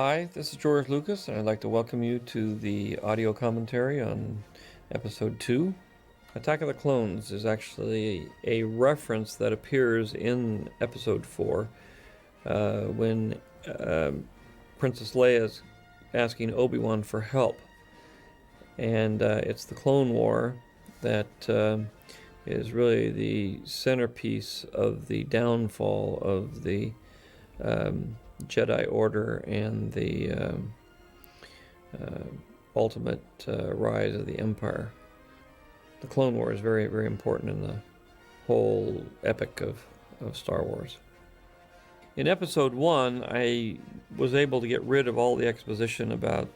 Hi, this is George Lucas, and I'd like to welcome you to the audio commentary on Episode 2. Attack of the Clones is actually a reference that appears in Episode 4 when Princess Leia is asking Obi-Wan for help. And it's the Clone War that is really the centerpiece of the downfall of the Jedi Order and the ultimate rise of the Empire. The Clone War is very, very important in the whole epic of Star Wars. In Episode 1, I was able to get rid of all the exposition about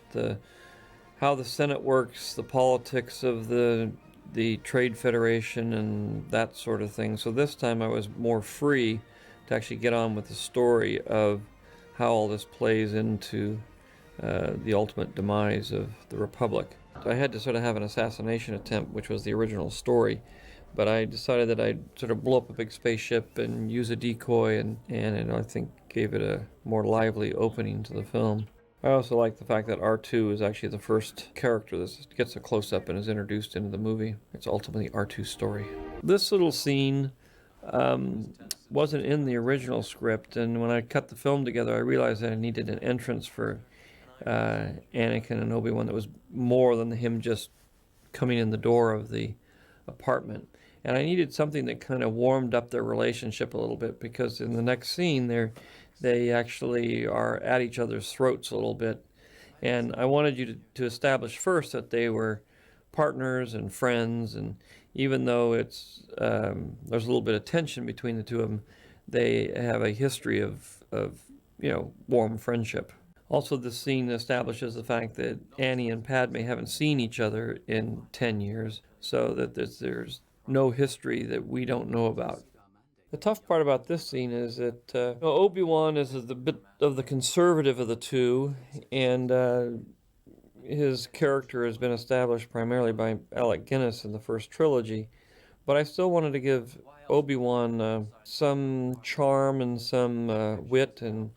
how the Senate works, the politics of the Trade Federation, and that sort of thing. So this time I was more free to actually get on with the story of how all this plays into the ultimate demise of the Republic. I had to sort of have an assassination attempt, which was the original story, but I decided that I'd sort of blow up a big spaceship and use a decoy, and I think gave it a more lively opening to the film. I also like the fact that R2 is actually the first character that gets a close-up and is introduced into the movie. It's ultimately R2's story. This little scene wasn't in the original script, and when I cut the film together I realized that I needed an entrance for Anakin and Obi-Wan that was more than him just coming in the door of the apartment. And I needed something that kind of warmed up their relationship a little bit, because in the next scene they actually are at each other's throats a little bit. And I wanted you to establish first that they were partners and friends, and even though it's there's a little bit of tension between the two of them, they have a history of warm friendship. Also, this scene establishes the fact that Annie and Padme haven't seen each other in 10 years, so that there's no history that we don't know about. The tough part about this scene is that Obi-Wan is the bit of the conservative of the two, and his character has been established primarily by Alec Guinness in the first trilogy, but I still wanted to give Obi-Wan some charm and some wit and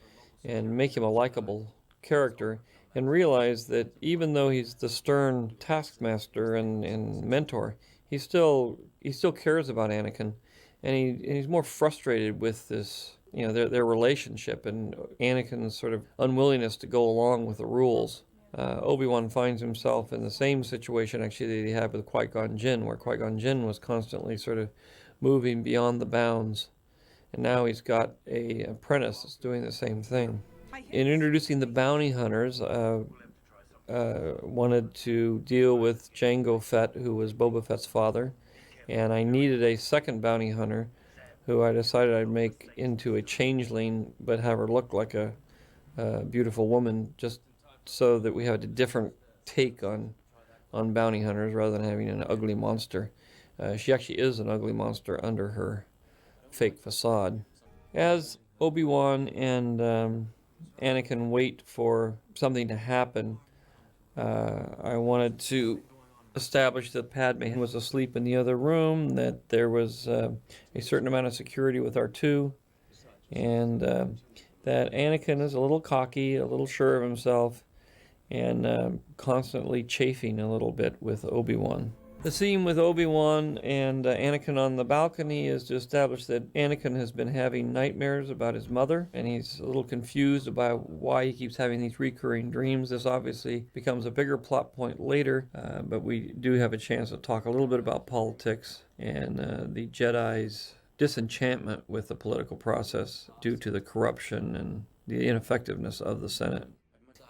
make him a likable character, and realize that even though he's the stern taskmaster and mentor, he still cares about Anakin, and he's more frustrated with this, their relationship and Anakin's sort of unwillingness to go along with the rules. Obi-Wan finds himself in the same situation actually that he had with Qui-Gon Jinn, where Qui-Gon Jinn was constantly sort of moving beyond the bounds, and now he's got an apprentice that's doing the same thing. In introducing the bounty hunters, wanted to deal with Jango Fett, who was Boba Fett's father, and I needed a second bounty hunter who I decided I'd make into a changeling but have her look like a beautiful woman, just so that we have a different take on bounty hunters rather than having an ugly monster. She actually is an ugly monster under her fake facade. As Obi-Wan and Anakin wait for something to happen, I wanted to establish that Padme was asleep in the other room, that there was a certain amount of security with R2, and that Anakin is a little cocky, a little sure of himself, and constantly chafing a little bit with Obi-Wan. The scene with Obi-Wan and Anakin on the balcony is to establish that Anakin has been having nightmares about his mother, and he's a little confused about why he keeps having these recurring dreams. This obviously becomes a bigger plot point later, but we do have a chance to talk a little bit about politics and the Jedi's disenchantment with the political process due to the corruption and the ineffectiveness of the Senate.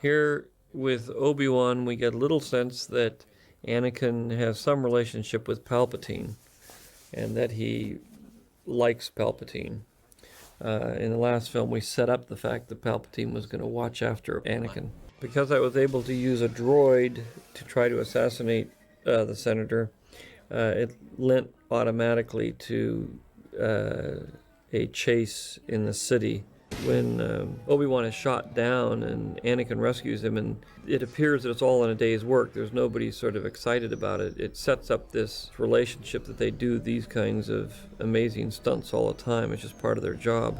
Here with Obi-Wan, we get a little sense that Anakin has some relationship with Palpatine, and that he likes Palpatine. In the last film, we set up the fact that Palpatine was going to watch after Anakin. Because I was able to use a droid to try to assassinate the senator, it lent automatically to a chase in the city when Obi-Wan is shot down and Anakin rescues him, and it appears that it's all in a day's work. There's nobody sort of excited about it. It sets up this relationship that they do these kinds of amazing stunts all the time. It's just part of their job.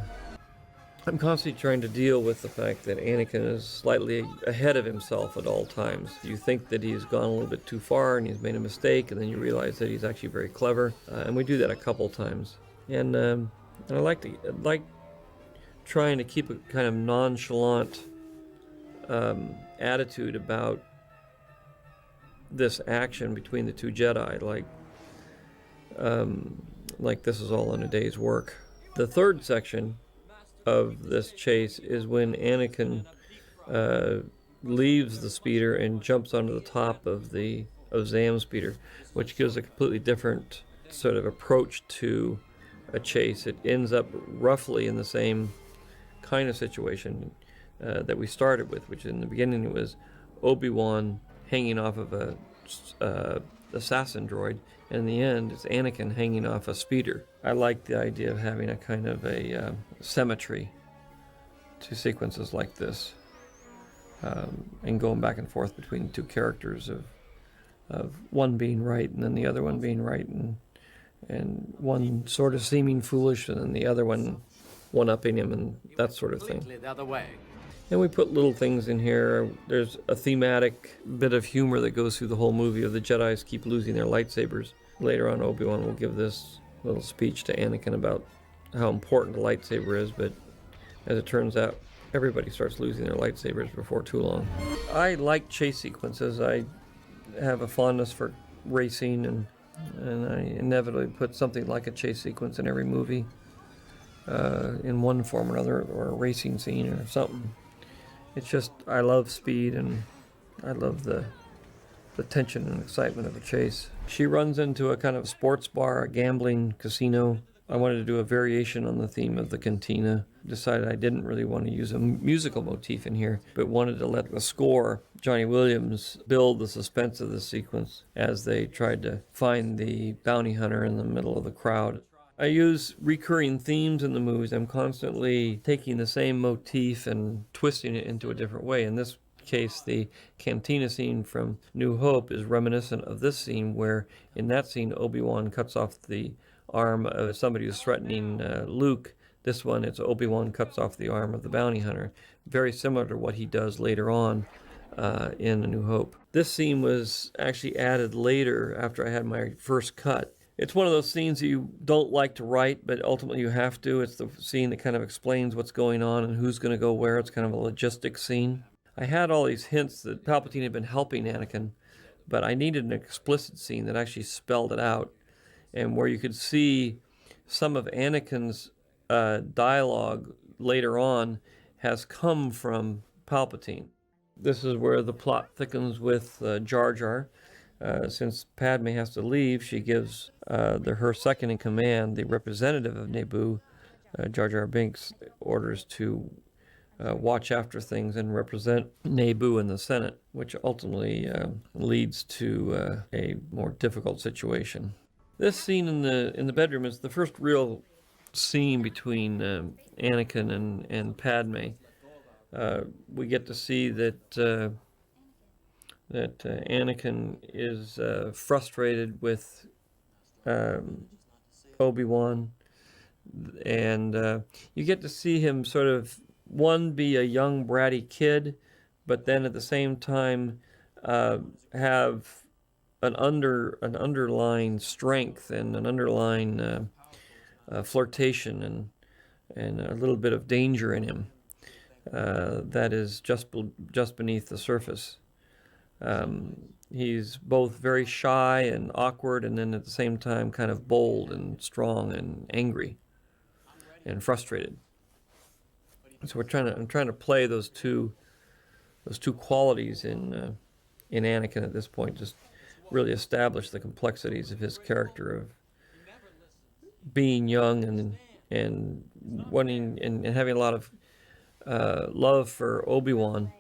I'm constantly trying to deal with the fact that Anakin is slightly ahead of himself at all times. You think that he's gone a little bit too far and he's made a mistake, and then you realize that he's actually very clever. And we do that a couple times. And I like trying to keep a kind of nonchalant attitude about this action between the two Jedi, like this is all in a day's work. The third section of this chase is when Anakin leaves the speeder and jumps onto the top of Zam's speeder, which gives a completely different sort of approach to a chase. It ends up roughly in the same kind of situation that we started with, which in the beginning it was Obi-Wan hanging off of a assassin droid, and in the end it's Anakin hanging off a speeder. I like the idea of having a kind of a symmetry to sequences like this, and going back and forth between two characters of one being right and then the other one being right, and one sort of seeming foolish and then the other one-upping him and that sort of thing. The other way. And we put little things in here. There's a thematic bit of humor that goes through the whole movie of the Jedis keep losing their lightsabers. Later on, Obi-Wan will give this little speech to Anakin about how important a lightsaber is, but as it turns out, everybody starts losing their lightsabers before too long. I like chase sequences. I have a fondness for racing, and I inevitably put something like a chase sequence in every movie, in one form or another, or a racing scene or something. It's just, I love speed, and I love the tension and excitement of a chase. She runs into a kind of sports bar, a gambling casino. I wanted to do a variation on the theme of the Cantina. Decided I didn't really want to use a musical motif in here, but wanted to let the score, Johnny Williams, build the suspense of the sequence as they tried to find the bounty hunter in the middle of the crowd. I use recurring themes in the movies. I'm constantly taking the same motif and twisting it into a different way. In this case, the Cantina scene from New Hope is reminiscent of this scene, where in that scene Obi-Wan cuts off the arm of somebody who's threatening Luke. This one, it's Obi-Wan cuts off the arm of the bounty hunter. Very similar to what he does later on in A New Hope. This scene was actually added later after I had my first cut. It's one of those scenes that you don't like to write, but ultimately you have to. It's the scene that kind of explains what's going on and who's going to go where. It's kind of a logistics scene. I had all these hints that Palpatine had been helping Anakin, but I needed an explicit scene that actually spelled it out, and where you could see some of Anakin's dialogue later on has come from Palpatine. This is where the plot thickens with Jar Jar. Since Padme has to leave, she gives her second in command, the representative of Naboo, Jar Jar Binks, orders to watch after things and represent Naboo in the Senate, which ultimately leads to a more difficult situation. This scene in the bedroom is the first real scene between Anakin and Padme. We get to see that Anakin is frustrated with Obi-Wan, and you get to see him sort of, be a young bratty kid, but then at the same time have an underlying strength and an underlying flirtation and a little bit of danger in him that is just beneath the surface. He's both very shy and awkward, and then at the same time kind of bold and strong and angry and frustrated. So I'm trying to play those two qualities in Anakin at this point, just really establish the complexities of his character of being young and wanting and having a lot of love for Obi-Wan,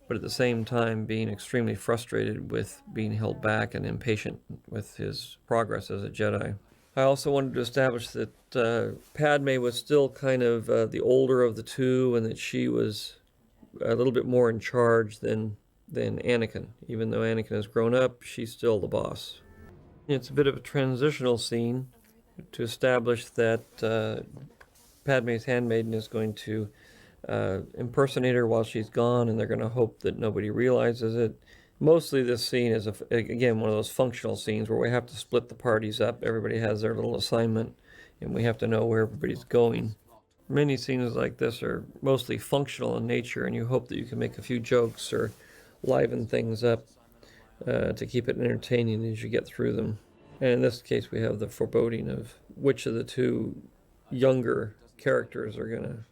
but at the same time being extremely frustrated with being held back and impatient with his progress as a Jedi. I also wanted to establish that Padme was still kind of the older of the two, and that she was a little bit more in charge than Anakin. Even though Anakin has grown up, she's still the boss. It's a bit of a transitional scene to establish that Padme's handmaiden is going to impersonate her while she's gone, and they're going to hope that nobody realizes it. Mostly this scene is, again, one of those functional scenes where we have to split the parties up. Everybody has their little assignment, and we have to know where everybody's going. Many scenes like this are mostly functional in nature, and you hope that you can make a few jokes or liven things up to keep it entertaining as you get through them. And in this case, we have the foreboding of which of the two younger characters are going to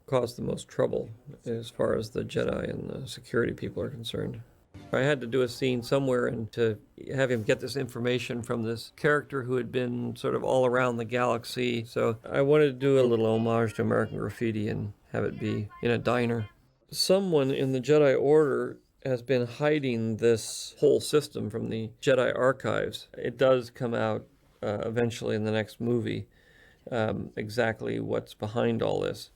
cause the most trouble as far as the Jedi and the security people are concerned. I had to do a scene somewhere and to have him get this information from this character who had been sort of all around the galaxy. So I wanted to do a little homage to American Graffiti and have it be in a diner. Someone in the Jedi Order has been hiding this whole system from the Jedi archives. It does come out eventually in the next movie, exactly what's behind all this.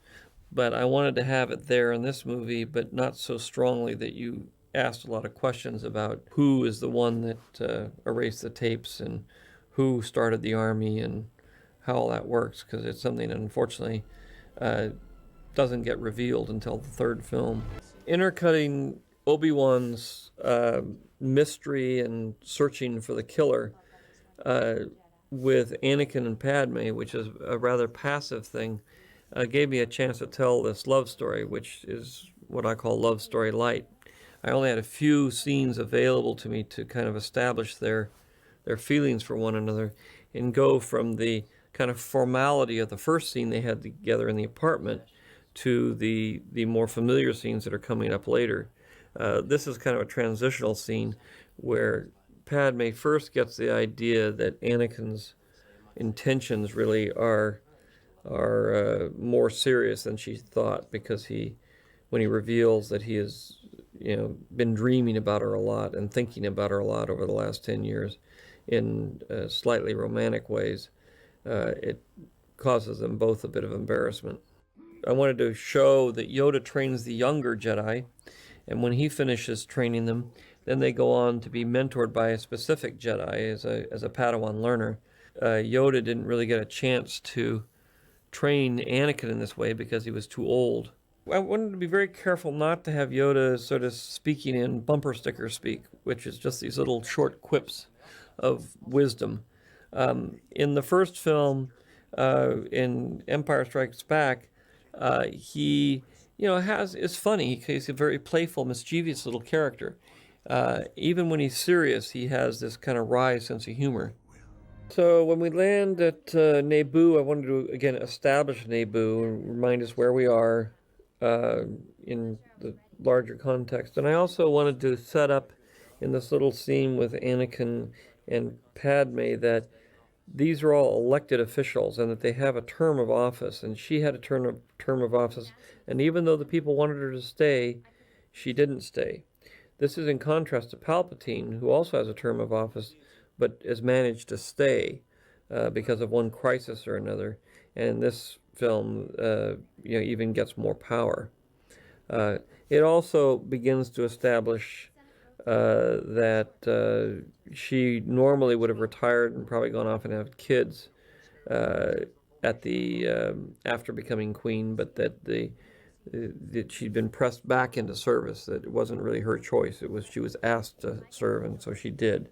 But I wanted to have it there in this movie, but not so strongly that you asked a lot of questions about who is the one that erased the tapes and who started the army and how all that works, because it's something that unfortunately doesn't get revealed until the third film. Intercutting Obi-Wan's mystery and searching for the killer with Anakin and Padme, which is a rather passive thing, gave me a chance to tell this love story, which is what I call love story light. I only had a few scenes available to me to kind of establish their feelings for one another and go from the kind of formality of the first scene they had together in the apartment to the more familiar scenes that are coming up later. This is kind of a transitional scene where Padme first gets the idea that Anakin's intentions really are more serious than she thought, because when he reveals that he has been dreaming about her a lot and thinking about her a lot over the last 10 years in slightly romantic ways, it causes them both a bit of embarrassment. I wanted to show that Yoda trains the younger Jedi, and when he finishes training them, then they go on to be mentored by a specific Jedi as a Padawan learner. Yoda didn't really get a chance to train Anakin in this way because he was too old. I wanted to be very careful not to have Yoda sort of speaking in bumper sticker speak, which is just these little short quips of wisdom. In the first film, in Empire Strikes Back, he is funny. He's a very playful, mischievous little character. Even when he's serious, he has this kind of wry sense of humor. So when we land at Naboo, I wanted to again establish Naboo and remind us where we are in the larger context. And I also wanted to set up in this little scene with Anakin and Padme that these are all elected officials and that they have a term of office, and she had a term of office, and even though the people wanted her to stay, she didn't stay. This is in contrast to Palpatine, who also has a term of office but has managed to stay because of one crisis or another. And this film even gets more power. It also begins to establish that she normally would have retired and probably gone off and had kids at the after becoming queen, but that she'd been pressed back into service. That it wasn't really her choice. She was asked to serve, and so she did.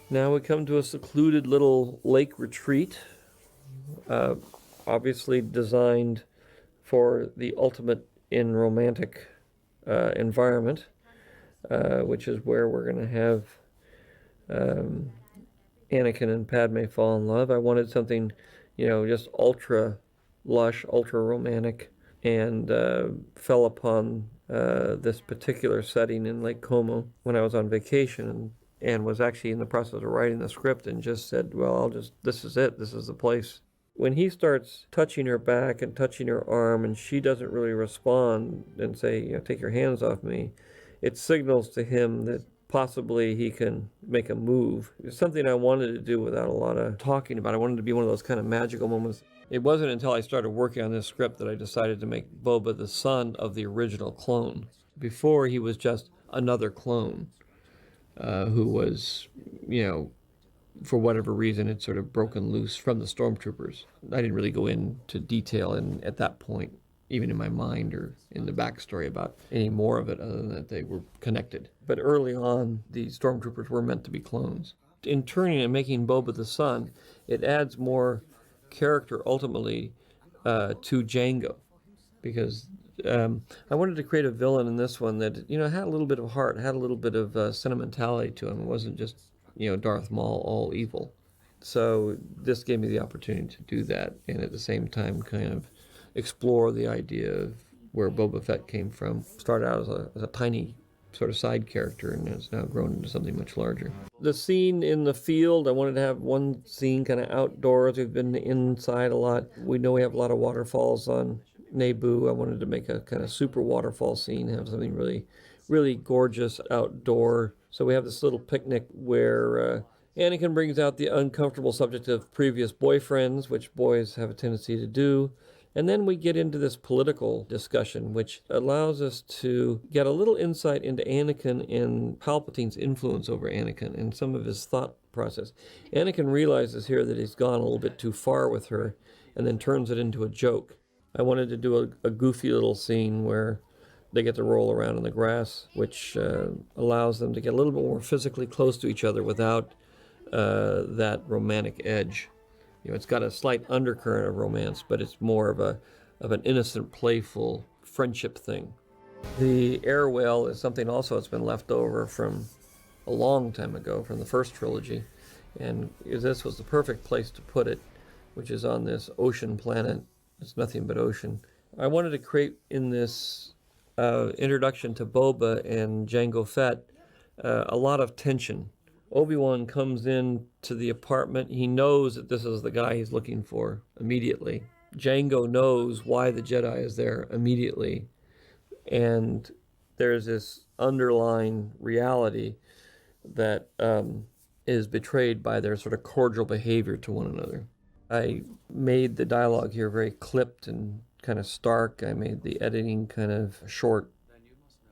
Now we come to a secluded little lake retreat, obviously designed for the ultimate in romantic environment, which is where we're going to have Anakin and Padme fall in love. I wanted something, just ultra lush, ultra romantic, and fell upon this particular setting in Lake Como when I was on vacation and was actually in the process of writing the script and just said, well, this is it, this is the place. When he starts touching her back and touching her arm and she doesn't really respond and say, take your hands off me, it signals to him that possibly he can make a move. It's something I wanted to do without a lot of talking about. I wanted it to be one of those kind of magical moments. It wasn't until I started working on this script that I decided to make Boba the son of the original clone. Before, he was just another clone who was, for whatever reason, had sort of broken loose from the stormtroopers. I didn't really go into detail at that point, even in my mind or in the backstory, about any more of it other than that they were connected. But early on, the stormtroopers were meant to be clones. In turning and making Boba the son, it adds more character ultimately to Jango, because I wanted to create a villain in this one that, had a little bit of heart, had a little bit of sentimentality to him. It wasn't just, Darth Maul, all evil. So this gave me the opportunity to do that, and at the same time kind of explore the idea of where Boba Fett came from. Started out as a tiny sort of side character, and has now grown into something much larger. The scene in the field, I wanted to have one scene kind of outdoors. We've been inside a lot. We know we have a lot of waterfalls on Naboo. I wanted to make a kind of super waterfall scene, have something really, really gorgeous outdoor. So we have this little picnic where Anakin brings out the uncomfortable subject of previous boyfriends, which boys have a tendency to do. And then we get into this political discussion, which allows us to get a little insight into Anakin and Palpatine's influence over Anakin and some of his thought process. Anakin realizes here that he's gone a little bit too far with her and then turns it into a joke. I wanted to do a goofy little scene where they get to roll around in the grass, which allows them to get a little bit more physically close to each other without that romantic edge. It's got a slight undercurrent of romance, but it's more of an innocent, playful friendship thing. The air whale is something also that's been left over from a long time ago, from the first trilogy, and this was the perfect place to put it, which is on this ocean planet. It's nothing but ocean. I wanted to create in this introduction to Boba and Jango Fett a lot of tension. Obi-Wan comes in to the apartment. He knows that this is the guy he's looking for immediately. Jango knows why the Jedi is there immediately. And there's this underlying reality that is betrayed by their sort of cordial behavior to one another. I made the dialogue here very clipped and kind of stark. I made the editing kind of short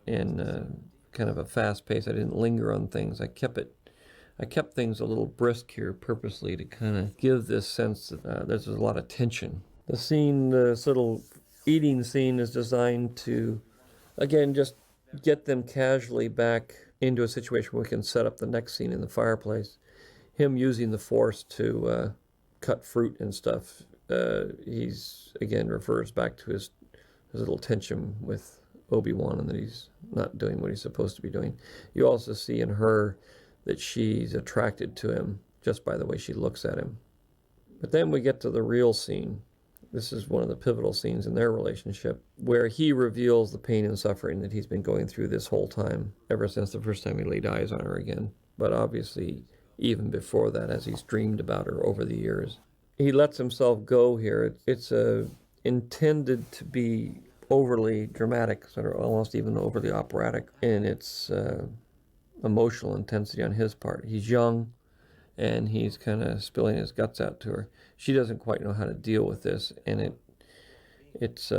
and kind of a fast pace. I didn't linger on things. I kept things a little brisk here purposely to kind of give this sense that there's a lot of tension. This little eating scene is designed to, again, just get them casually back into a situation where we can set up the next scene in the fireplace. Him using the Force to cut fruit and stuff. He's, again, refers back to his little tension with Obi-Wan and that he's not doing what he's supposed to be doing. You also see in her that she's attracted to him just by the way she looks at him. But then we get to the real scene. This is one of the pivotal scenes in their relationship, where he reveals the pain and suffering that he's been going through this whole time, ever since the first time he laid eyes on her again. But obviously, even before that, as he's dreamed about her over the years. He lets himself go here. It's intended to be overly dramatic, sort of almost even overly operatic in its emotional intensity on his part. He's young, and he's kind of spilling his guts out to her. She doesn't quite know how to deal with this, and it's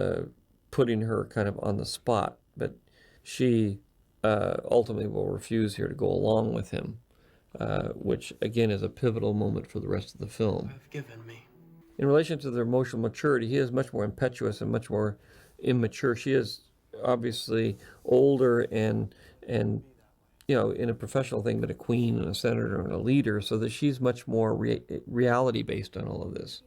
putting her kind of on the spot. But she ultimately will refuse here to go along with him, which again is a pivotal moment for the rest of the film. I've given me. In relation to their emotional maturity, he is much more impetuous and much more immature. She is obviously older and in a professional thing, but a queen and a senator and a leader, so that she's much more reality based on all of this,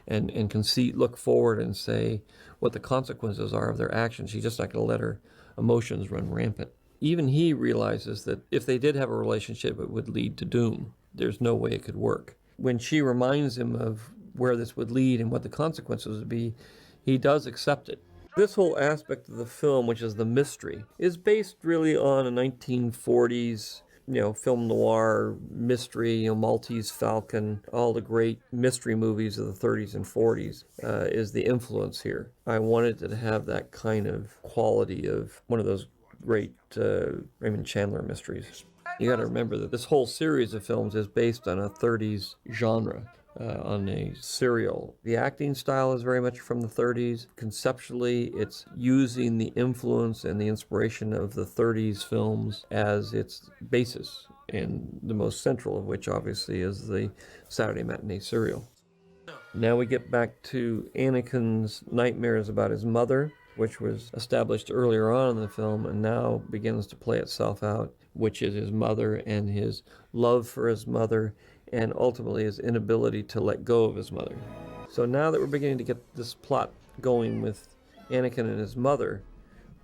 and can look forward and say what the consequences are of their actions. She's just not going to let her emotions run rampant. Even he realizes that if they did have a relationship, it would lead to doom. There's no way it could work. When she reminds him of where this would lead and what the consequences would be, he does accept it. This whole aspect of the film, which is the mystery, is based really on a 1940s, film noir mystery, Maltese Falcon, all the great mystery movies of the 30s and 40s is the influence here. I wanted it to have that kind of quality of one of those great Raymond Chandler mysteries. You got to remember that this whole series of films is based on a 30s genre. On a serial. The acting style is very much from the 30s. Conceptually, it's using the influence and the inspiration of the 30s films as its basis. and the most central of which obviously is the Saturday matinee serial. Now we get back to Anakin's nightmares about his mother, which was established earlier on in the film and now begins to play itself out, which is his mother and his love for his mother and ultimately his inability to let go of his mother. So now that we're beginning to get this plot going with Anakin and his mother,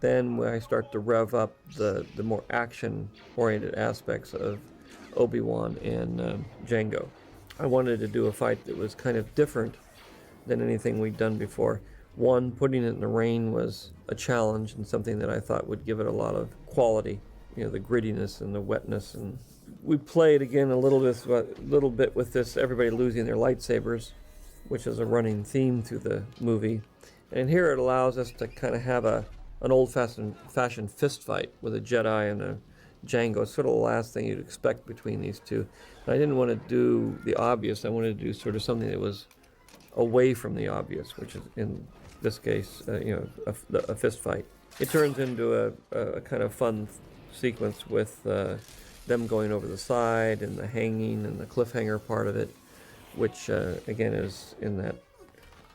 then I start to rev up the more action-oriented aspects of Obi-Wan and Jango. I wanted to do a fight that was kind of different than anything we'd done before. One, putting it in the rain was a challenge and something that I thought would give it a lot of quality, you know, the grittiness and the wetness. And we played again a little bit with this, everybody losing their lightsabers, which is a running theme through the movie. And here it allows us to kind of have an old-fashioned fist fight with a Jedi and a Jango. It's sort of the last thing you'd expect between these two. And I didn't want to do the obvious. I wanted to do sort of something that was away from the obvious, which is in this case, a fist fight. It turns into a kind of fun sequence with them going over the side and the hanging and the cliffhanger part of it, which again is in that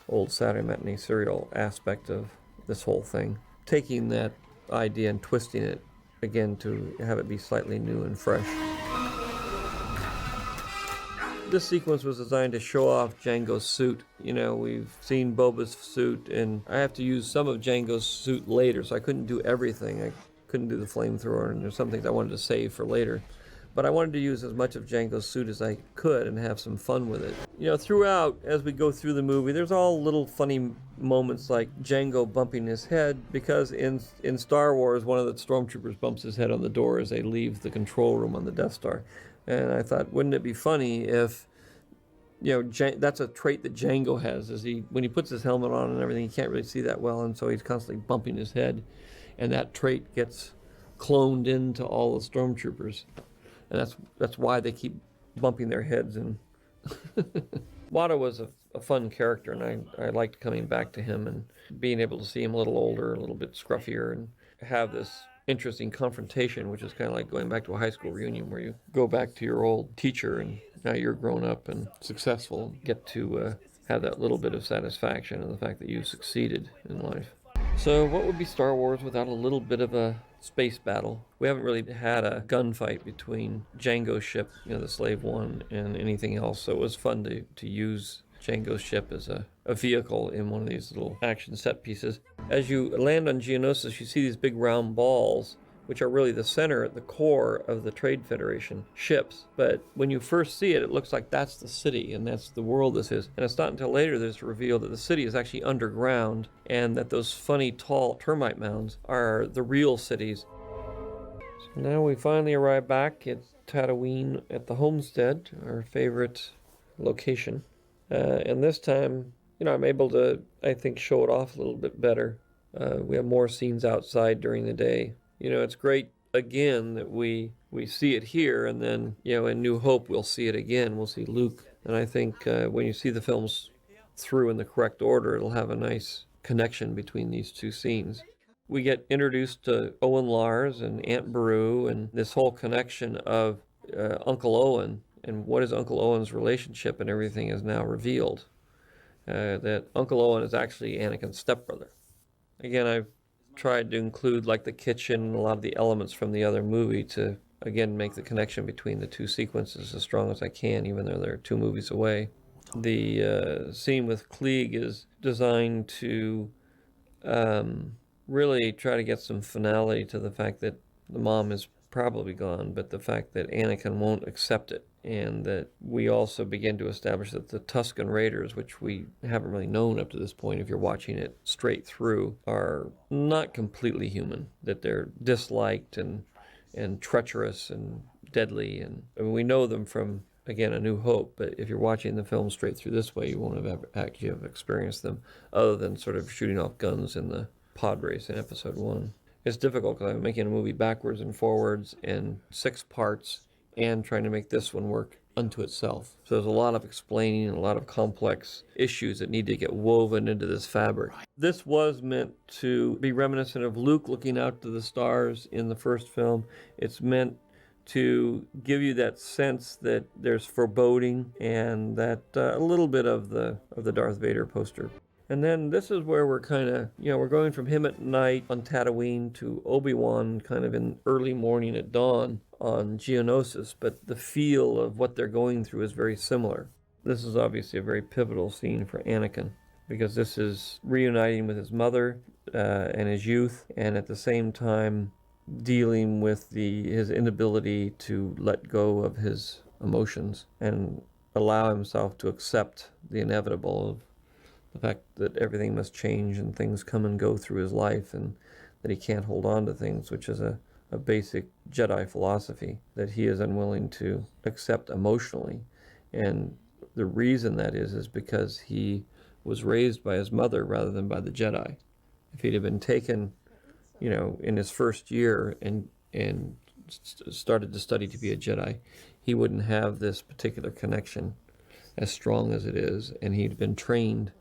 old Saturday matinee serial aspect of this whole thing. Taking that idea and twisting it again to have it be slightly new and fresh. This sequence was designed to show off Jango's suit. You know, we've seen Boba's suit, and I have to use some of Jango's suit later, so I couldn't do everything. I couldn't do the flamethrower, and there's some things I wanted to save for later. But I wanted to use as much of Jango's suit as I could and have some fun with it. You know, throughout, as we go through the movie, there's all little funny moments like Jango bumping his head, because in Star Wars, one of the stormtroopers bumps his head on the door as they leave the control room on the Death Star. And I thought, wouldn't it be funny if, you know, that's a trait that Jango has, is when he puts his helmet on and everything, he can't really see that well, and so he's constantly bumping his head, and that trait gets cloned into all the stormtroopers. And that's why they keep bumping their heads. And Wada was a fun character, and I liked coming back to him and being able to see him a little older, a little bit scruffier, and have this interesting confrontation, which is kind of like going back to a high school reunion where you go back to your old teacher and now you're grown up and successful, and get to have that little bit of satisfaction in the fact that you succeeded in life. So what would be Star Wars without a little bit of a space battle? We haven't really had a gunfight between Jango's ship, you know, the Slave One, and anything else, so it was fun to use Jango's ship as a vehicle in one of these little action set pieces. As you land on Geonosis, you see these big round balls, which are really the center, the core of the Trade Federation ships. But when you first see it, it looks like that's the city and that's the world this is. And it's not until later that it's revealed that the city is actually underground and that those funny tall termite mounds are the real cities. So now we finally arrive back at Tatooine at the homestead, our favorite location. And this time, you know, I'm able to, I think, show it off a little bit better. We have more scenes outside during the day. You know, it's great, again, that we see it here, and then, you know, in New Hope, we'll see it again. We'll see Luke. And I think when you see the films through in the correct order, it'll have a nice connection between these two scenes. We get introduced to Owen Lars and Aunt Beru and this whole connection of Uncle Owen, and what is Uncle Owen's relationship, and everything is now revealed. That Uncle Owen is actually Anakin's stepbrother. Again, I've tried to include like the kitchen and a lot of the elements from the other movie to, again, make the connection between the two sequences as strong as I can, even though they're 2 movies away. The scene with Klieg is designed to really try to get some finality to the fact that the mom is probably gone, but the fact that Anakin won't accept it, and that we also begin to establish that the Tusken Raiders, which we haven't really known up to this point if you're watching it straight through, are not completely human, that they're disliked and treacherous and deadly. And I mean, we know them from, again, A New Hope, but if you're watching the film straight through this way, you won't have actually have experienced them other than sort of shooting off guns in the pod race in Episode 1. It's difficult because I'm making a movie backwards and forwards in 6 parts and trying to make this one work unto itself. So there's a lot of explaining and a lot of complex issues that need to get woven into this fabric. This was meant to be reminiscent of Luke looking out to the stars in the first film. It's meant to give you that sense that there's foreboding and that a little bit of the Darth Vader poster. And then this is where we're kind of, we're going from him at night on Tatooine to Obi-Wan kind of in early morning at dawn on Geonosis, but the feel of what they're going through is very similar. This is obviously a very pivotal scene for Anakin, because this is reuniting with his mother and his youth, and at the same time dealing with his inability to let go of his emotions and allow himself to accept the inevitable of the fact that everything must change and things come and go through his life, and that he can't hold on to things, which is a basic Jedi philosophy that he is unwilling to accept emotionally. And the reason that is because he was raised by his mother rather than by the Jedi. If he'd have been taken, in his first year and started to study to be a Jedi, he wouldn't have this particular connection as strong as it is, and he'd been trained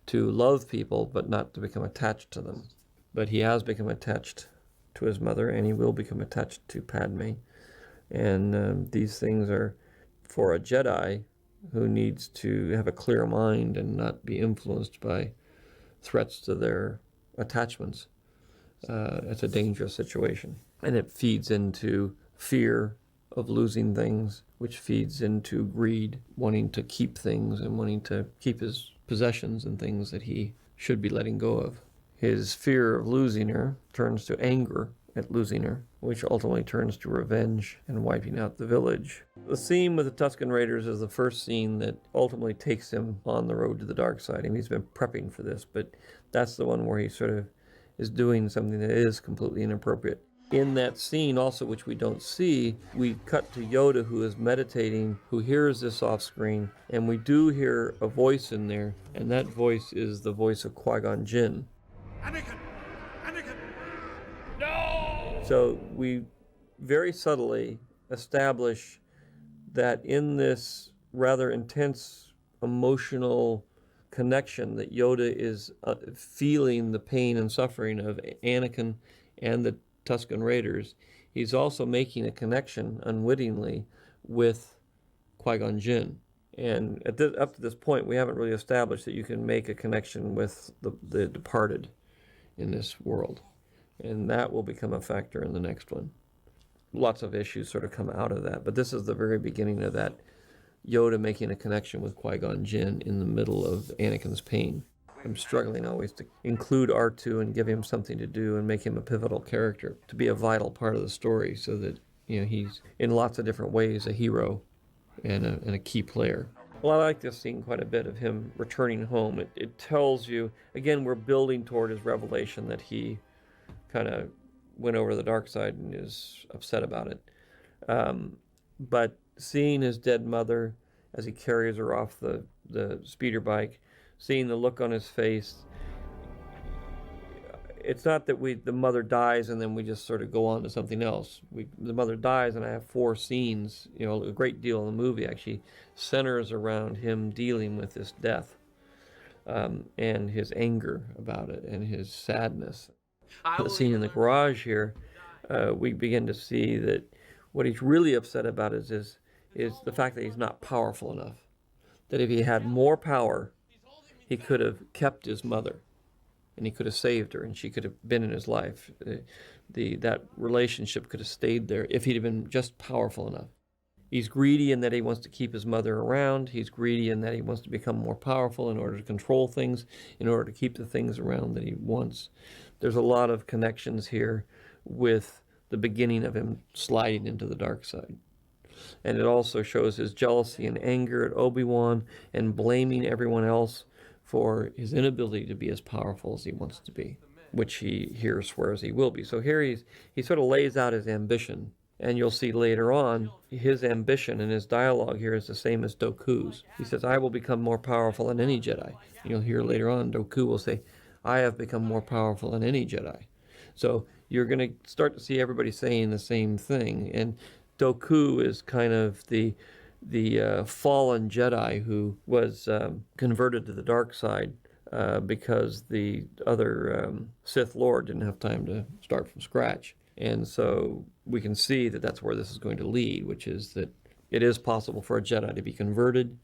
to love people but not to become attached to them. But he has become attached to his mother, and he will become attached to Padme. And these things are for a Jedi who needs to have a clear mind and not be influenced by threats to their attachments. It's a dangerous situation. And it feeds into fear of losing things, which feeds into greed, wanting to keep things and wanting to keep his possessions and things that he should be letting go of. His fear of losing her turns to anger at losing her, which ultimately turns to revenge and wiping out the village. The scene with the Tusken Raiders is the first scene that ultimately takes him on the road to the dark side. I mean, he's been prepping for this, but that's the one where he sort of is doing something that is completely inappropriate. In that scene also, which we don't see, we cut to Yoda, who is meditating, who hears this off screen, and we do hear a voice in there, and that voice is the voice of Qui-Gon Jinn. Anakin! Anakin! No! So we very subtly establish that in this rather intense emotional connection that Yoda is feeling the pain and suffering of Anakin and the Tusken Raiders, he's also making a connection unwittingly with Qui-Gon Jinn. And up to this point, we haven't really established that you can make a connection with the departed in this world. And that will become a factor in the next one. Lots of issues sort of come out of that. But this is the very beginning of that Yoda making a connection with Qui-Gon Jinn in the middle of Anakin's pain. I'm struggling always to include R2 and give him something to do and make him a pivotal character, to be a vital part of the story, so that he's in lots of different ways a hero and a key player. Well, I like this scene quite a bit of him returning home. It tells you, again, we're building toward his revelation that he kind of went over the dark side and is upset about it. But seeing his dead mother as he carries her off the speeder bike, seeing the look on his face, it's not that the mother dies and then we just sort of go on to something else. The mother dies, and I have 4 scenes, a great deal in the movie actually centers around him dealing with this death, and his anger about it and his sadness. The scene in the garage here, we begin to see that what he's really upset about is the fact that he's not powerful enough. That if he had more power, he could have kept his mother, and he could have saved her, and she could have been in his life. That relationship could have stayed there if he'd have been just powerful enough. He's greedy in that he wants to keep his mother around. He's greedy in that he wants to become more powerful in order to control things, in order to keep the things around that he wants. There's a lot of connections here with the beginning of him sliding into the dark side. And it also shows his jealousy and anger at Obi-Wan and blaming everyone else for his inability to be as powerful as he wants to be, which he here swears he will be. So here he sort of lays out his ambition, and you'll see later on his ambition and his dialogue here is the same as Dooku's. He says, I will become more powerful than any Jedi. You'll hear later on Dooku will say, I have become more powerful than any Jedi. So you're going to start to see everybody saying the same thing. And Dooku is kind of the fallen Jedi who was converted to the dark side because the other Sith Lord didn't have time to start from scratch. And so we can see that that's where this is going to lead, which is that it is possible for a Jedi to be converted.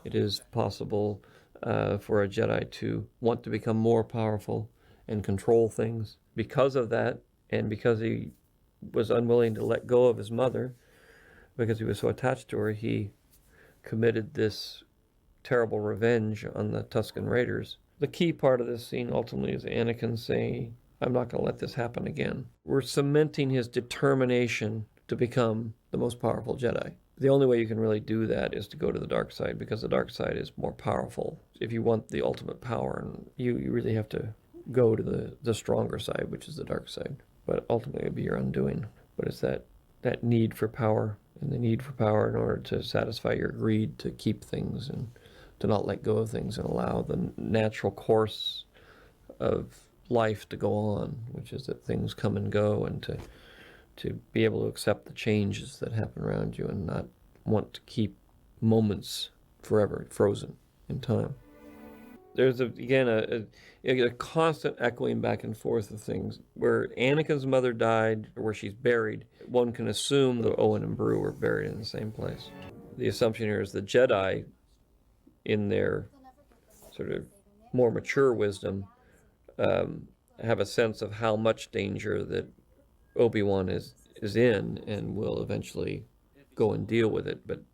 It is possible for a Jedi to want to become more powerful and control things. Because of that, and because he was unwilling to let go of his mother, because he was so attached to her, he committed this terrible revenge on the Tusken Raiders. The key part of this scene ultimately is Anakin saying, I'm not going to let this happen again. We're cementing his determination to become the most powerful Jedi. The only way you can really do that is to go to the dark side, because the dark side is more powerful. If you want the ultimate power, and you really have to go to the stronger side, which is the dark side. But ultimately it'll be your undoing. But it's that need for power, and the need for power in order to satisfy your greed to keep things and to not let go of things and allow the natural course of life to go on, which is that things come and go, and to be able to accept the changes that happen around you and not want to keep moments forever frozen in time. There's a constant echoing back and forth of things. Where Anakin's mother died, or where she's buried, one can assume that Owen and Beru were buried in the same place. The assumption here is the Jedi, in their sort of more mature wisdom, have a sense of how much danger that Obi-Wan is in, and will eventually go and deal with it. But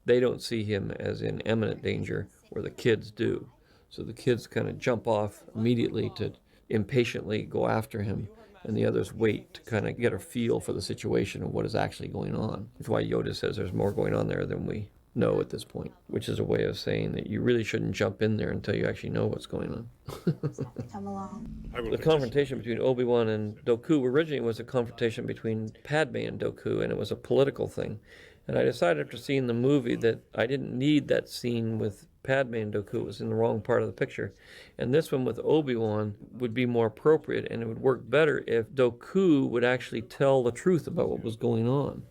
they don't see him as in imminent danger, where the kids do. So the kids kind of jump off immediately to impatiently go after him, and the others wait to kind of get a feel for the situation of what is actually going on. That's why Yoda says there's more going on there than we know at this point, which is a way of saying that you really shouldn't jump in there until you actually know what's going on. Come along. The confrontation between Obi-Wan and Dooku originally was a confrontation between Padme and Dooku, and it was a political thing. And I decided after seeing the movie that I didn't need that scene with Padme and Dooku. It was in the wrong part of the picture. And this one with Obi-Wan would be more appropriate, and it would work better if Dooku would actually tell the truth about what was going on,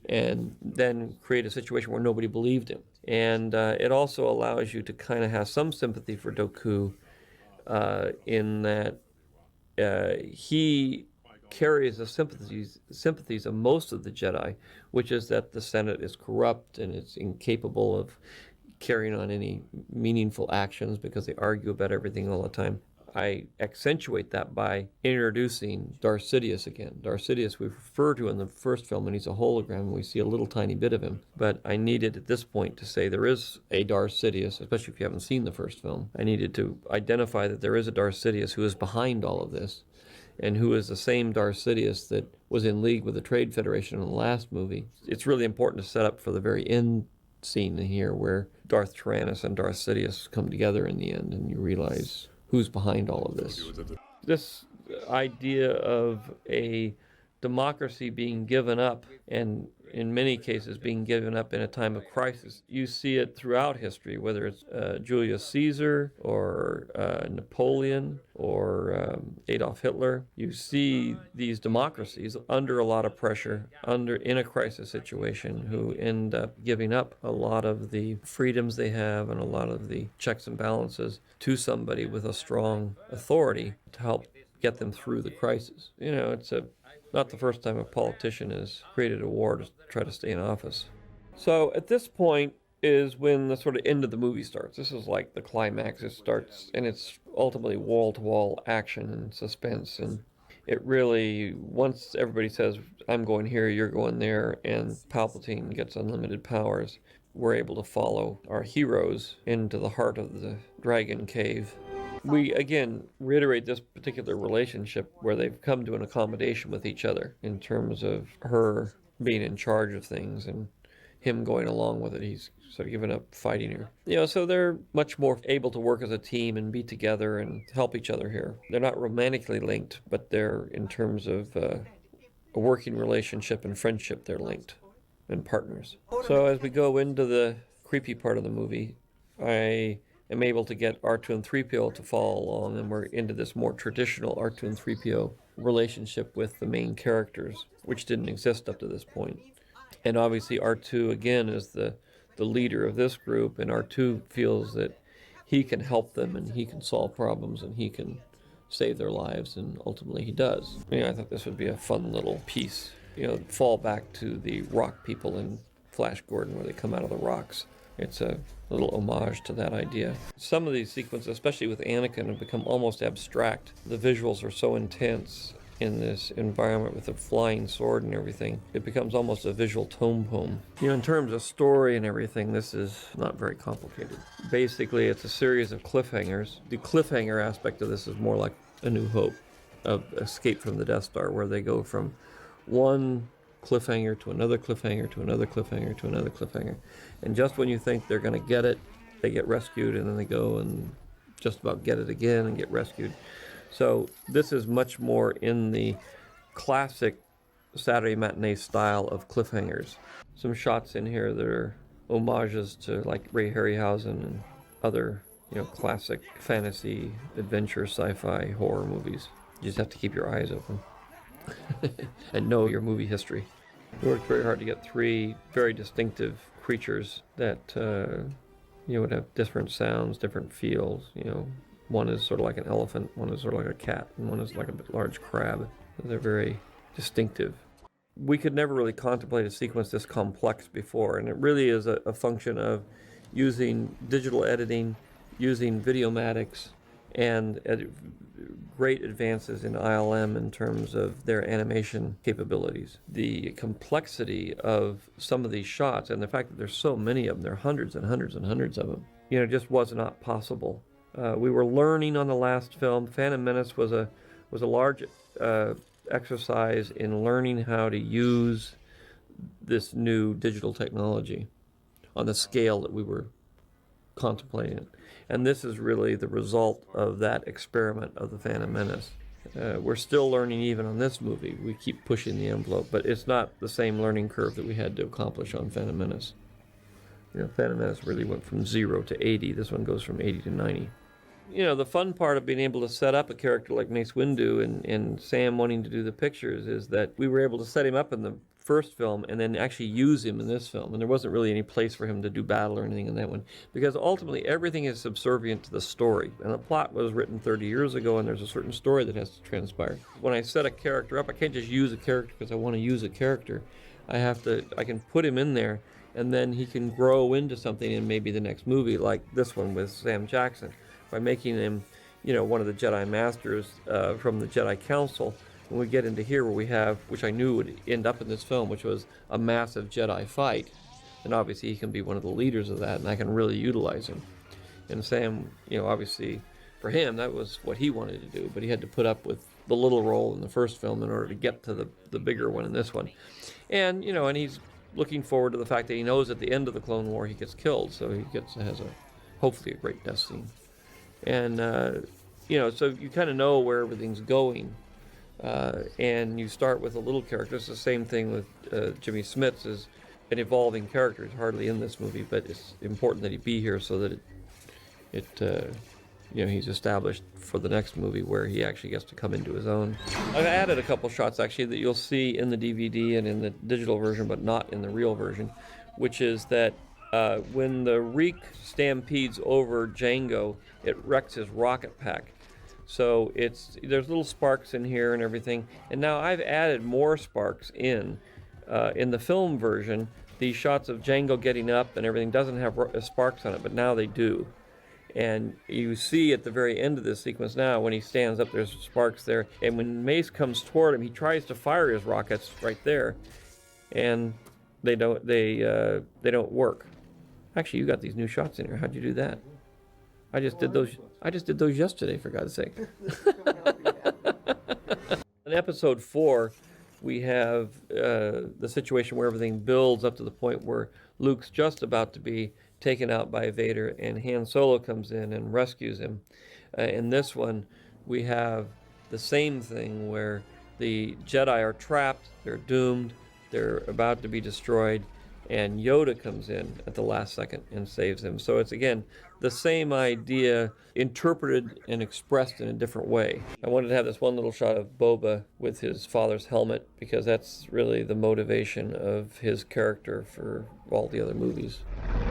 and then create a situation where nobody believed him. And it also allows you to kind of have some sympathy for Dooku in that he carries the sympathies of most of the Jedi, which is that the Senate is corrupt and it's incapable of carrying on any meaningful actions because they argue about everything all the time. I accentuate that by introducing Darth Sidious again. Darth Sidious we refer to in the first film, and he's a hologram, and we see a little tiny bit of him. But I needed at this point to say there is a Darth Sidious, especially if you haven't seen the first film. I needed to identify that there is a Darth Sidious who is behind all of this, and who is the same Darth Sidious that was in league with the Trade Federation in the last movie. It's really important to set up for the very end scene here, where Darth Tyrannus and Darth Sidious come together in the end, and you realize who's behind all of this. This idea of a democracy being given up, and in many cases being given up in a time of crisis. You see it throughout history, whether it's Julius Caesar or Napoleon or Adolf Hitler. You see these democracies under a lot of pressure, in a crisis situation, who end up giving up a lot of the freedoms they have and a lot of the checks and balances to somebody with a strong authority to help get them through the crisis. You know, it's not the first time a politician has created a war to try to stay in office. So at this point is when the sort of end of the movie starts. This is like the climax. It starts, and it's ultimately wall-to-wall action and suspense. And it really, once everybody says, I'm going here, you're going there, and Palpatine gets unlimited powers, we're able to follow our heroes into the heart of the dragon cave. We, again, reiterate this particular relationship where they've come to an accommodation with each other in terms of her being in charge of things and him going along with it. He's sort of given up fighting her. You know, so they're much more able to work as a team and be together and help each other here. They're not romantically linked, but they're, in terms of a working relationship and friendship, they're linked and partners. So as we go into the creepy part of the movie, I am able to get R2 and 3PO to follow along, and we're into this more traditional R2 and 3PO relationship with the main characters, which didn't exist up to this point. And obviously R2, again, is the leader of this group, and R2 feels that he can help them, and he can solve problems, and he can save their lives, and ultimately he does. I thought this would be a fun little piece. Fall back to the rock people in Flash Gordon where they come out of the rocks. It's a little homage to that idea. Some of these sequences, especially with Anakin, have become almost abstract. The visuals are so intense in this environment with the flying sword and everything. It becomes almost a visual tone poem. In terms of story and everything, this is not very complicated. Basically, it's a series of cliffhangers. The cliffhanger aspect of this is more like A New Hope, of Escape from the Death Star, where they go from one cliffhanger to another cliffhanger to another cliffhanger to another cliffhanger. And just when you think they're going to get it, they get rescued, and then they go and just about get it again and get rescued. So this is much more in the classic Saturday matinee style of cliffhangers. Some shots in here that are homages to like Ray Harryhausen and other, classic fantasy, adventure, sci-fi, horror movies. You just have to keep your eyes open and know your movie history. We worked very hard to get 3 very distinctive creatures that would have different sounds, different feels. One is sort of like an elephant, one is sort of like a cat, and one is like a large crab. They're very distinctive. We could never really contemplate a sequence this complex before, and it really is a function of using digital editing, using Videomatics, and great advances in ILM in terms of their animation capabilities. The complexity of some of these shots, and the fact that there's so many of them, there are hundreds and hundreds and hundreds of them, just was not possible. We were learning on the last film. Phantom Menace was a large exercise in learning how to use this new digital technology on the scale that we were contemplating. And this is really the result of that experiment of the Phantom Menace. We're still learning even on this movie. We keep pushing the envelope, but it's not the same learning curve that we had to accomplish on Phantom Menace. Phantom Menace really went from 0 to 80. This one goes from 80 to 90. The fun part of being able to set up a character like Mace Windu and Sam wanting to do the pictures is that we were able to set him up in the first film and then actually use him in this film. And there wasn't really any place for him to do battle or anything in that one, because ultimately everything is subservient to the story. And the plot was written 30 years ago, and there's a certain story that has to transpire. When I set a character up, I can't just use a character because I want to use a character. I can put him in there, and then he can grow into something in maybe the next movie, like this one with Sam Jackson, by making him, one of the Jedi Masters from the Jedi Council. When we get into here where we have, which I knew would end up in this film, which was a massive Jedi fight, and obviously he can be one of the leaders of that, and I can really utilize him. And Sam, obviously for him, that was what he wanted to do, but he had to put up with the little role in the first film in order to get to the bigger one in this one. And, and he's looking forward to the fact that he knows at the end of the Clone War he gets killed, so he has hopefully a great death scene. And, so you kind of know where everything's going. And you start with a little character. It's the same thing with Jimmy Smits, is an evolving character. He's hardly in this movie, but it's important that he be here so that he's established for the next movie where he actually gets to come into his own. I've added a couple shots actually that you'll see in the DVD and in the digital version, but not in the real version, which is that when the Reek stampedes over Jango, it wrecks his rocket pack. So there's little sparks in here and everything. And now I've added more sparks in the film version. These shots of Jango getting up and everything doesn't have sparks on it, but now they do. And you see at the very end of this sequence now, when he stands up, there's sparks there. And when Mace comes toward him, he tries to fire his rockets right there, and they don't work. Actually, you got these new shots in here. How'd you do that? I just did those yesterday, for God's sake. In episode 4, we have the situation where everything builds up to the point where Luke's just about to be taken out by Vader, and Han Solo comes in and rescues him. In this one, we have the same thing where the Jedi are trapped, they're doomed, they're about to be destroyed, and Yoda comes in at the last second and saves him. So it's, again, the same idea interpreted and expressed in a different way. I wanted to have this one little shot of Boba with his father's helmet, because that's really the motivation of his character for all the other movies.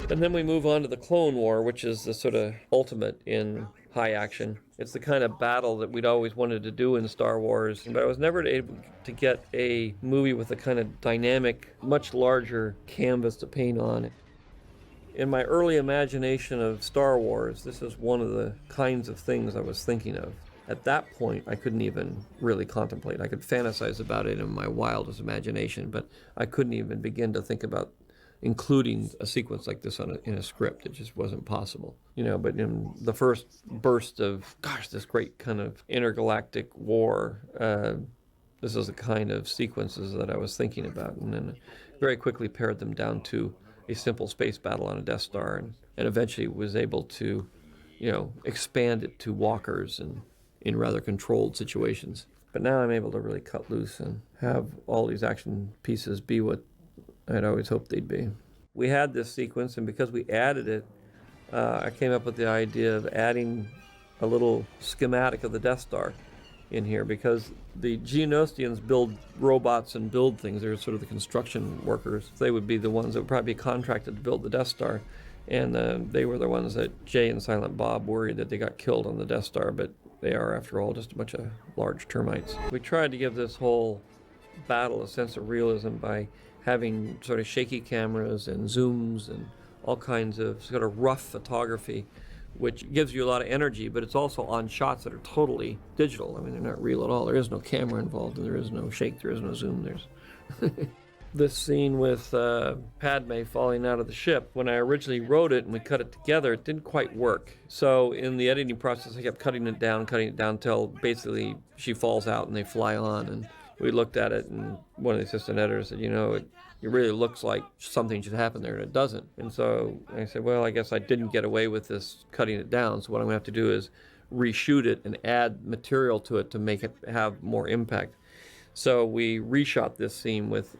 And then we move on to the Clone War, which is the sort of ultimate in high action. It's the kind of battle that we'd always wanted to do in Star Wars, but I was never able to get a movie with a kind of dynamic, much larger canvas to paint on. In my early imagination of Star Wars, this is one of the kinds of things I was thinking of. At that point, I couldn't even really contemplate. I could fantasize about it in my wildest imagination, but I couldn't even begin to think about including a sequence like this in a script. It just wasn't possible. But in the first burst of, this great kind of intergalactic war, this is the kind of sequences that I was thinking about, and then very quickly pared them down to a simple space battle on a Death Star, and eventually was able to, expand it to walkers and in rather controlled situations. But now I'm able to really cut loose and have all these action pieces be what I'd always hoped they'd be. We had this sequence, and because we added it, I came up with the idea of adding a little schematic of the Death Star in here, because the Geonosians build robots and build things. They're sort of the construction workers. They would be the ones that would probably be contracted to build the Death Star, and they were the ones that Jay and Silent Bob worried that they got killed on the Death Star, but they are, after all, just a bunch of large termites. We tried to give this whole battle a sense of realism by having sort of shaky cameras and zooms and all kinds of sort of rough photography, which gives you a lot of energy, but it's also on shots that are totally digital. I mean, they're not real at all. There is no camera involved, and there is no shake, there is no zoom. There's this scene with Padme falling out of the ship. When I originally wrote it and we cut it together, it didn't quite work. So in the editing process, I kept cutting it down until basically she falls out and they fly on. And we looked at it, and one of the assistant editors said, it really looks like something should happen there, and it doesn't. And so I said, well, I guess I didn't get away with this cutting it down, so what I'm going to have to do is reshoot it and add material to it to make it have more impact. So we reshot this scene with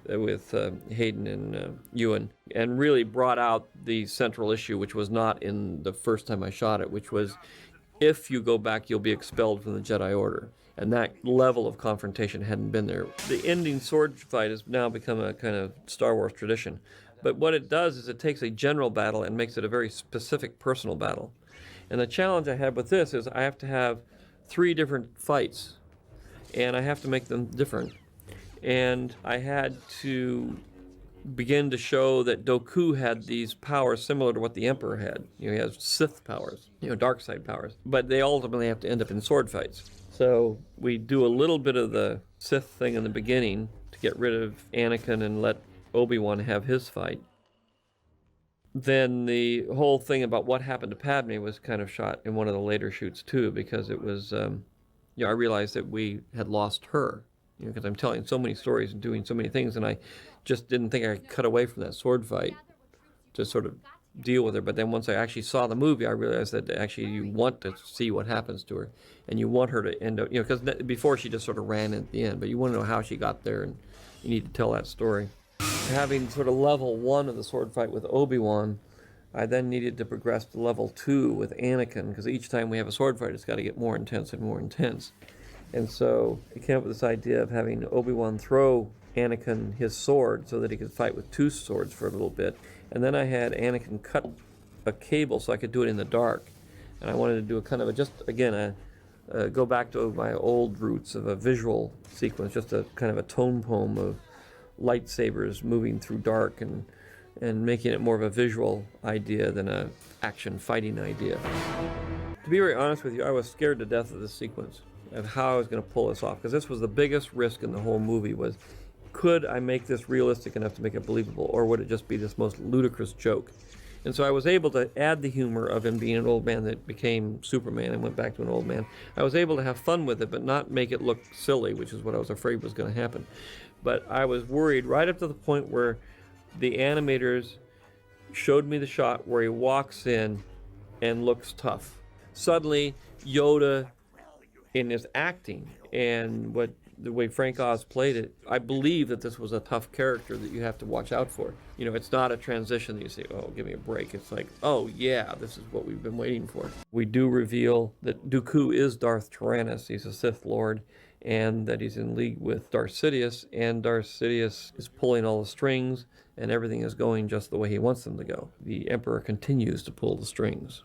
Hayden and Ewan, and really brought out the central issue, which was not in the first time I shot it, which was, if you go back, you'll be expelled from the Jedi Order. And that level of confrontation hadn't been there. The ending sword fight has now become a kind of Star Wars tradition. But what it does is it takes a general battle and makes it a very specific personal battle. And the challenge I had with this is I have to have 3 different fights, and I have to make them different. And I had to begin to show that Dooku had these powers similar to what the Emperor had. He has Sith powers, dark side powers. But they ultimately have to end up in sword fights. So we do a little bit of the Sith thing in the beginning to get rid of Anakin and let Obi-Wan have his fight. Then the whole thing about what happened to Padme was kind of shot in one of the later shoots too, because it was, I realized that we had lost her, because I'm telling so many stories and doing so many things, and I just didn't think I could cut away from that sword fight to sort of deal with her. But then once I actually saw the movie, I realized that actually you want to see what happens to her, and you want her to end up, because before she just sort of ran at the end, but you want to know how she got there, and you need to tell that story. Having sort of level 1 of the sword fight with Obi-Wan, I then needed to progress to level 2 with Anakin, because each time we have a sword fight, it's got to get more intense and more intense. And so I came up with this idea of having Obi-Wan throw Anakin his sword so that he could fight with 2 swords for a little bit. And then I had Anakin cut a cable so I could do it in the dark. And I wanted to do a kind of go back to my old roots of a visual sequence, just a kind of a tone poem of lightsabers moving through dark, and making it more of a visual idea than a action fighting idea. To be very honest with you, I was scared to death of this sequence, of how I was going to pull this off, because this was the biggest risk in the whole movie, was could I make this realistic enough to make it believable, or would it just be this most ludicrous joke? And so I was able to add the humor of him being an old man that became Superman and went back to an old man. I was able to have fun with it, but not make it look silly, which is what I was afraid was going to happen. But I was worried right up to the point where the animators showed me the shot where he walks in and looks tough. Suddenly, Yoda, in his acting and the way Frank Oz played it, I believe that this was a tough character that you have to watch out for. It's not a transition that you say, oh, give me a break. It's like, oh yeah, this is what we've been waiting for. We do reveal that Dooku is Darth Tyrannus. He's a Sith Lord, and that he's in league with Darth Sidious, and Darth Sidious is pulling all the strings, and everything is going just the way he wants them to go. The Emperor continues to pull the strings.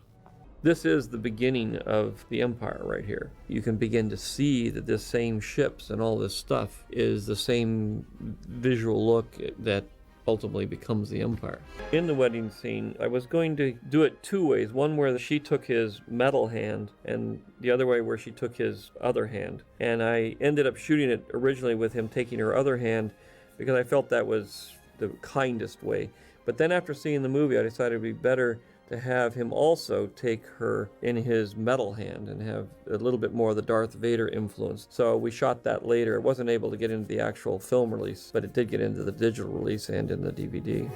This is the beginning of the Empire right here. You can begin to see that this same ships and all this stuff is the same visual look that ultimately becomes the Empire. In the wedding scene, I was going to do it two ways. One where she took his metal hand, and the other way where she took his other hand. And I ended up shooting it originally with him taking her other hand because I felt that was the kindest way. But then after seeing the movie, I decided it'd be better to have him also take her in his metal hand and have a little bit more of the Darth Vader influence. So we shot that later. It wasn't able to get into the actual film release, but it did get into the digital release and in the DVD.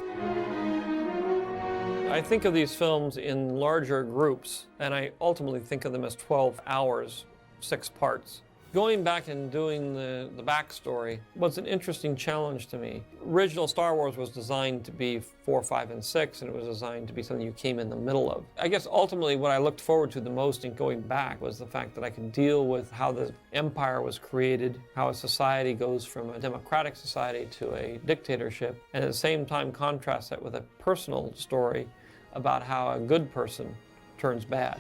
I think of these films in larger groups, and I ultimately think of them as 12 hours, 6 parts. Going back and doing the backstory was an interesting challenge to me. Original Star Wars was designed to be 4, 5, and 6, and it was designed to be something you came in the middle of. I guess ultimately what I looked forward to the most in going back was the fact that I could deal with how the Empire was created, how a society goes from a democratic society to a dictatorship, and at the same time contrast that with a personal story about how a good person turns bad.